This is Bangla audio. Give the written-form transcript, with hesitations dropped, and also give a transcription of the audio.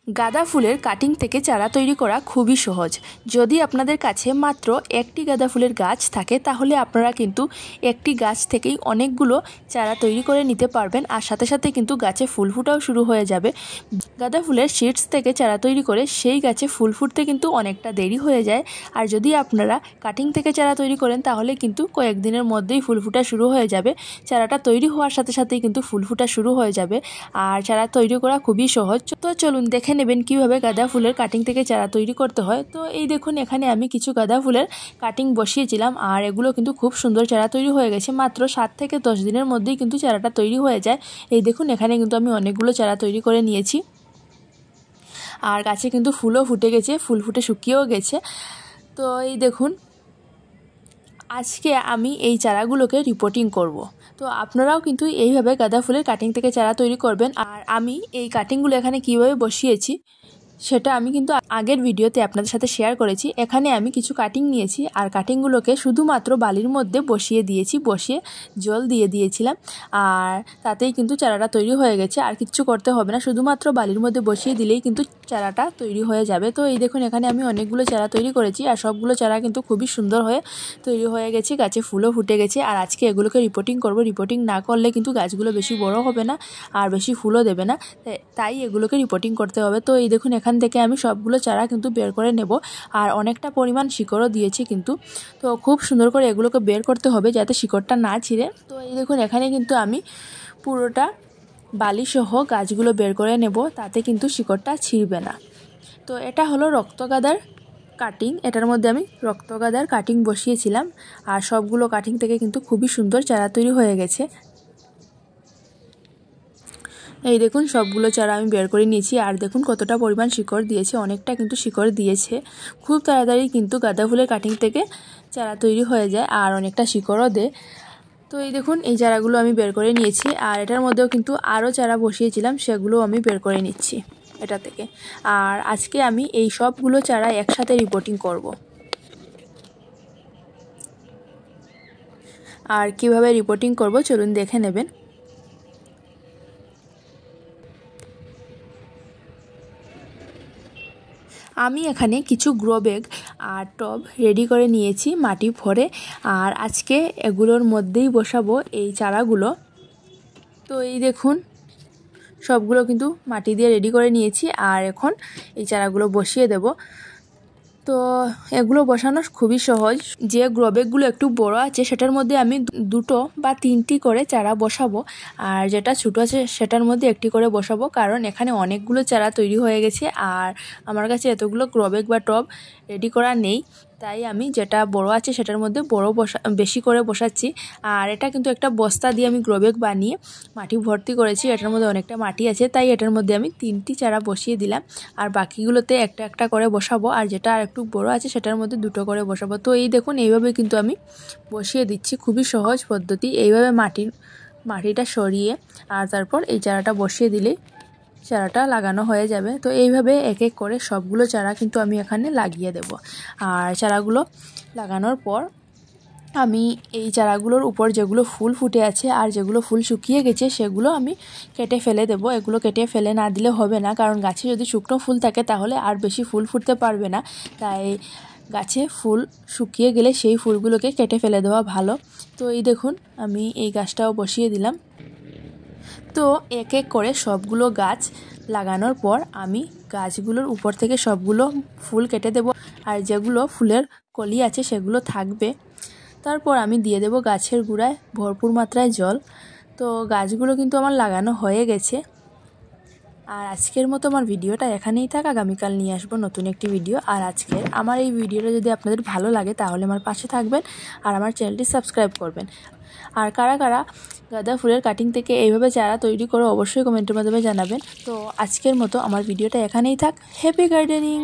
গাঁদা ফুলের কাটিং থেকে চারা তৈরি করা খুবই সহজ। যদি আপনাদের কাছে মাত্র একটি গাঁদা ফুলের গাছ থাকে তাহলে আপনারা কিন্তু একটি গাছ থেকেই অনেকগুলো চারা তৈরি করে নিতে পারবেন, আর সাথে সাথে কিন্তু গাছে ফুল ফোটাও শুরু হয়ে যাবে। গাঁদা ফুলের সিডস থেকে চারা তৈরি করে সেই গাছে ফুল ফুটতে কিন্তু অনেকটা দেরি হয়ে যায়, আর যদি আপনারা কাটিং থেকে চারা তৈরি করেন তাহলে কিন্তু কয়েকদিনের মধ্যেই ফুল ফোটা শুরু হয়ে যাবে। চারাটা তৈরি হওয়ার সাথে সাথেই কিন্তু ফুল ফোটা শুরু হয়ে যাবে, আর চারা তৈরি করা খুবই সহজ। তো চলুন দেখে নেবেন কিভাবে গাঁদা ফুলের কাটিং থেকে চারা তৈরি করতে হয়। তো এই দেখুন, এখানে আমি কিছু গাঁদা ফুলের কাটিং বসিয়েছিলাম, আর এগুলো কিন্তু খুব সুন্দর চারা তৈরি হয়ে গেছে। মাত্র 7 থেকে 10 দিনের মধ্যেই কিন্তু চারাটা তৈরি হয়ে যায়। এই দেখুন, এখানে কিন্তু আমি অনেকগুলো চারা তৈরি করে নিয়েছি, আর গাছে কিন্তু ফুলও ফুটে গেছে, ফুল ফুটে শুকিয়েও গেছে। তো এই দেখুন, আজকে আমি এই চারাগুলোকে রিপোর্টিং করব। তো আপনারাও কিন্তু এইভাবে গাঁদা ফুলের কাটিং থেকে চারা তৈরি করবেন। আর আমি এই কাটিংগুলো এখানে কিভাবে বসিয়েছি সেটা আমি কিন্তু আগের ভিডিওতে আপনাদের সাথে শেয়ার করেছি। এখানে আমি কিছু কাটিং নিয়েছি, আর কাটিংগুলোকে শুধুমাত্র বালির মধ্যে বসিয়ে দিয়েছি, বসিয়ে জল দিয়ে দিয়েছিলাম, আর তাতেই কিন্তু চারাটা তৈরি হয়ে গেছে। আর কিচ্ছু করতে হবে না, শুধুমাত্র বালির মধ্যে বসিয়ে দিলেই কিন্তু চারাটা তৈরি হয়ে যাবে। তো এই দেখুন, এখানে আমি অনেকগুলো চারা তৈরি করেছি, আর সবগুলো চারা কিন্তু খুবই সুন্দর হয়ে তৈরি হয়ে গেছে, গাছে ফুলও ফুটে গেছে। আর আজকে এগুলোকে রিপোর্টিং করব। রিপোর্টিং না করলে কিন্তু গাছগুলো বেশি বড় হবে না আর বেশি ফুলও দেবে না, তাই এগুলোকে রিপোর্টিং করতে হবে। তো এই দেখুন, এখান থেকে আমি সবগুলো চারা কিন্তু বের করে নেব, আর অনেকটা পরিমাণ শিকড়ও দিয়েছি কিন্তু। তো খুব সুন্দর করে এগুলোকে বের করতে হবে যাতে শিকড়টা না ছিঁড়ে। তো এই দেখুন, এখানে কিন্তু আমি পুরোটা বালিসহ গাছগুলো বের করে নেব, তাতে কিন্তু শিকড়টা ছিঁড়বে না। তো এটা হলো রক্তগাঁদার কাটিং। এটার মধ্যে আমি রক্তগাঁদার কাটিং বসিয়েছিলাম, আর সবগুলো কাটিং থেকে কিন্তু খুবই সুন্দর চারা তৈরি হয়ে গেছে। এই দেখুন, সবগুলো চারা আমি বের করে নিয়েছি, আর দেখুন কতটা পরিমাণ শিকড় দিয়েছে, অনেকটা কিন্তু শিকড় দিয়েছে। খুব তাড়াতাড়ি কিন্তু গাঁদা ফুলের কাটিং থেকে চারা তৈরি হয়ে যায়, আর অনেকটা শিকড়ও দেয়। তো এই দেখুন, এই চারাগুলো আমি বের করে নিয়েছি, আর এটার মধ্যেও কিন্তু আরও চারা বসিয়েছিলাম, সেগুলো আমি বের করে নিচ্ছি এটা থেকে। আর আজকে আমি এই সবগুলো চারা একসাথে রিপোর্টিং করব। আর কিভাবে রিপোর্টিং করব চলুন দেখে নেবেন। আমি এখানে কিছু গ্রো ব্যাগ আর টব রেডি করে নিয়েছি মাটি ভরে, আর আজকে এগুলোর মধ্যেই বসাবো এই চারাগুলো। তো এই দেখুন, সবগুলো কিন্তু মাটি দিয়ে রেডি করে নিয়েছি, আর এখন এই চারাগুলো বসিয়ে দেব। তো এগুলো বসানো খুবই সহজ। যে গ্রো ব্যাগগুলো একটু বড় আছে সেটার মধ্যে আমি 2 বা 3টি করে চারা বসাবো, আর যেটা ছোটো আছে সেটার মধ্যে একটি করে বসাবো, কারণ এখানে অনেকগুলো চারা তৈরি হয়ে গেছে, আর আমার কাছে এতগুলো গ্রো ব্যাগ বা টব রেডি করা নেই, তাই আমি যেটা বড় আছে সেটার মধ্যে বেশি করে বসাচ্ছি। আর এটা কিন্তু একটা বস্তা দিয়ে আমি গ্রো ব্যাগ বানিয়ে মাটি ভর্তি করেছি, এটার মধ্যে অনেকটা মাটি আছে, তাই এটার মধ্যে আমি 3টি চারা বসিয়ে দিলাম, আর বাকিগুলোতে একটা একটা করে বসাবো, আর যেটা আর একটু বড় আছে সেটার মধ্যে 2টো করে বসাবো। তো এই দেখুন, এইভাবে কিন্তু আমি বসিয়ে দিচ্ছি, খুবই সহজ পদ্ধতি। এইভাবে মাটিটা সরিয়ে আর তারপর এই চারাটা বসিয়ে দিলেই চারাটা লাগানো হয়ে যাবে। তো এইভাবে এক এক করে সবগুলো চারা কিন্তু আমি এখানে লাগিয়ে দেব। আর চারাগুলো লাগানোর পর আমি এই চারাগুলোর উপর যেগুলো ফুল ফুটে আছে আর যেগুলো ফুল শুকিয়ে গেছে সেগুলো আমি কেটে ফেলে দেব। এগুলো কেটে ফেলে না দিলে হবে না, কারণ গাছে যদি শুকনো ফুল থাকে তাহলে আর বেশি ফুল ফুটতে পারবে না, তাই গাছে ফুল শুকিয়ে গেলে সেই ফুলগুলোকে কেটে ফেলে দেওয়া ভালো। তো এই দেখুন, আমি এই গাছটাও বসিয়ে দিলাম। তো এক এক করে সবগুলো গাছ লাগানোর পর আমি গাছগুলোর উপর থেকে সবগুলো ফুল কেটে দেব, আর যেগুলো ফুলের কলি আছে সেগুলো থাকবে। তারপর আমি দিয়ে দেব গাছের গোড়ায় ভরপুর মাত্রায় জল। তো গাছগুলো কিন্তু আমার লাগানো হয়ে গেছে। আর আজকের মতো আমার ভিডিওটা এখানেই থাক, আগামীকাল নিয়ে আসবো নতুন একটি ভিডিও। আর আজকের আমার এই ভিডিওটা যদি আপনাদের ভালো লাগে তাহলে আমার পাশে থাকবেন, আর আমার চ্যানেলটি সাবস্ক্রাইব করবেন। আর কারা কারা গাঁদা ফুলের কাটিং থেকে এইভাবে চারা তৈরি করে অবশ্যই কমেন্টের মাধ্যমে জানাবেন। তো আজকের মতো আমার ভিডিওটা এখানেই থাক। Happy gardening.